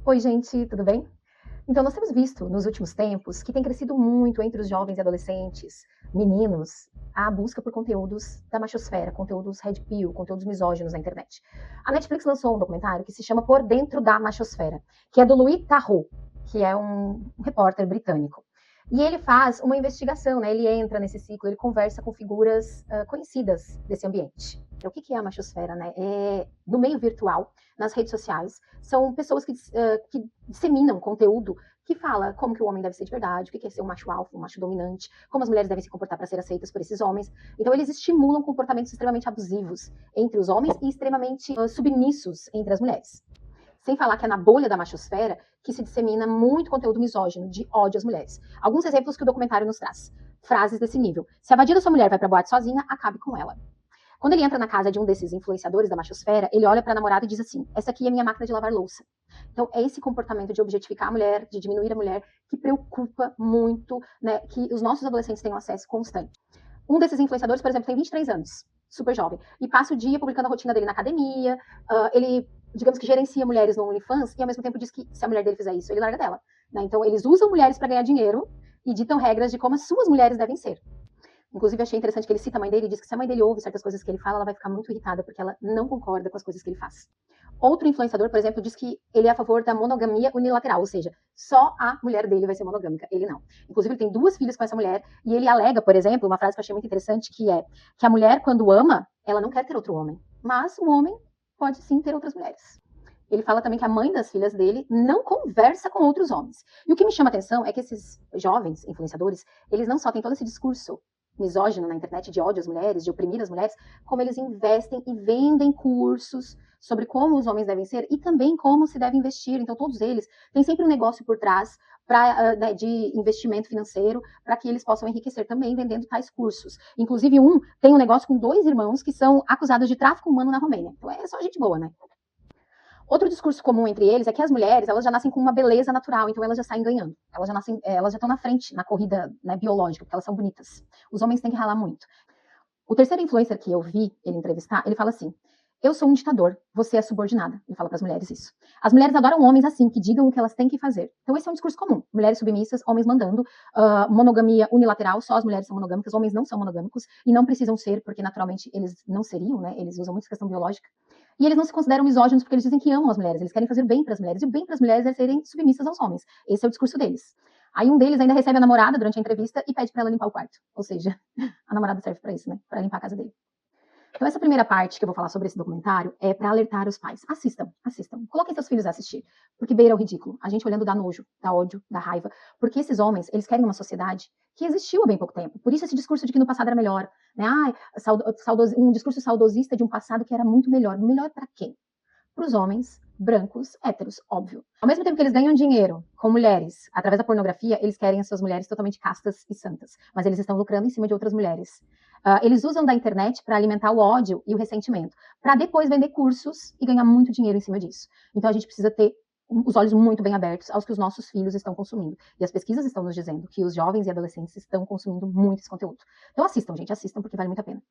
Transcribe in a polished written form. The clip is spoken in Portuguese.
Oi, gente, tudo bem? Então, nós temos visto nos últimos tempos que tem crescido muito entre os jovens e adolescentes, meninos, a busca por conteúdos da machosfera, conteúdos red pill, conteúdos misóginos na internet. A Netflix lançou um documentário que se chama Por Dentro da Machosfera, que é do Louis Theroux, que é um repórter britânico. E ele faz uma investigação, né? Ele entra nesse ciclo, ele conversa com figuras conhecidas desse ambiente. Então, o que é a machosfera, né? No meio virtual, nas redes sociais, são pessoas que disseminam conteúdo que fala como que o homem deve ser de verdade, o que é ser um macho alfa, um macho dominante, como as mulheres devem se comportar para ser aceitas por esses homens. Então, eles estimulam comportamentos extremamente abusivos entre os homens e extremamente submissos entre as mulheres. Sem falar que é na bolha da machosfera que se dissemina muito conteúdo misógino, de ódio às mulheres. Alguns exemplos que o documentário nos traz. Frases desse nível. Se a vadia da sua mulher vai pra boate sozinha, acabe com ela. Quando ele entra na casa de um desses influenciadores da machosfera, ele olha para a namorada e diz assim: essa aqui é minha máquina de lavar louça. Então, é esse comportamento de objetificar a mulher, de diminuir a mulher, que preocupa muito, né, que os nossos adolescentes tenham acesso constante. Um desses influenciadores, por exemplo, tem 23 anos, super jovem, e passa o dia publicando a rotina dele na academia, ele, digamos que gerencia mulheres no OnlyFans, e ao mesmo tempo diz que se a mulher dele fizer isso, ele larga dela. Né? Então, eles usam mulheres para ganhar dinheiro e ditam regras de como as suas mulheres devem ser. Inclusive, achei interessante que ele cita a mãe dele e diz que se a mãe dele ouve certas coisas que ele fala, ela vai ficar muito irritada, porque ela não concorda com as coisas que ele faz. Outro influenciador, por exemplo, diz que ele é a favor da monogamia unilateral, ou seja, só a mulher dele vai ser monogâmica, ele não. Inclusive, ele tem 2 filhas com essa mulher, e ele alega, por exemplo, uma frase que eu achei muito interessante, que é que a mulher, quando ama, ela não quer ter outro homem, mas o homem pode sim ter outras mulheres. Ele fala também que a mãe das filhas dele não conversa com outros homens. E o que me chama a atenção é que esses jovens influenciadores, eles não só têm todo esse discurso misógino na internet de ódio às mulheres, de oprimir as mulheres, como eles investem e vendem cursos sobre como os homens devem ser e também como se deve investir. Então, todos eles têm sempre um negócio por trás de investimento financeiro para que eles possam enriquecer também vendendo tais cursos. Inclusive, um tem um negócio com 2 irmãos que são acusados de tráfico humano na Romênia. Então, é só gente boa, né? Outro discurso comum entre eles é que as mulheres, elas já nascem com uma beleza natural, então elas já saem ganhando. Elas já estão na frente na corrida, né, biológica, porque elas são bonitas. Os homens têm que ralar muito. O terceiro influencer que eu vi ele entrevistar, ele fala assim: eu sou um ditador, você é subordinada. Ele fala para as mulheres isso. As mulheres adoram homens assim, que digam o que elas têm que fazer. Então esse é um discurso comum. Mulheres submissas, homens mandando, monogamia unilateral, só as mulheres são monogâmicas, homens não são monogâmicos e não precisam ser, porque naturalmente eles não seriam, né? Eles usam muito essa questão biológica. E eles não se consideram misóginos porque eles dizem que amam as mulheres, eles querem fazer bem para as mulheres, e o bem para as mulheres é serem submissas aos homens. Esse é o discurso deles. Aí um deles ainda recebe a namorada durante a entrevista e pede para ela limpar o quarto. Ou seja, a namorada serve para isso, né? Para limpar a casa dele. Então, essa primeira parte que eu vou falar sobre esse documentário é para alertar os pais. Assistam, assistam. Coloquem seus filhos a assistir. Porque beira o ridículo. A gente olhando dá nojo, dá ódio, dá raiva. Porque esses homens, eles querem uma sociedade que existiu há bem pouco tempo. Por isso esse discurso de que no passado era melhor. Né? Um discurso saudosista de um passado que era muito melhor. Melhor para quem? Para os homens brancos, héteros, óbvio. Ao mesmo tempo que eles ganham dinheiro com mulheres através da pornografia, eles querem as suas mulheres totalmente castas e santas, mas eles estão lucrando em cima de outras mulheres. Eles usam da internet para alimentar o ódio e o ressentimento, para depois vender cursos e ganhar muito dinheiro em cima disso. Então a gente precisa ter os olhos muito bem abertos aos que os nossos filhos estão consumindo. E as pesquisas estão nos dizendo que os jovens e adolescentes estão consumindo muito esse conteúdo. Então assistam, gente, assistam, porque vale muito a pena.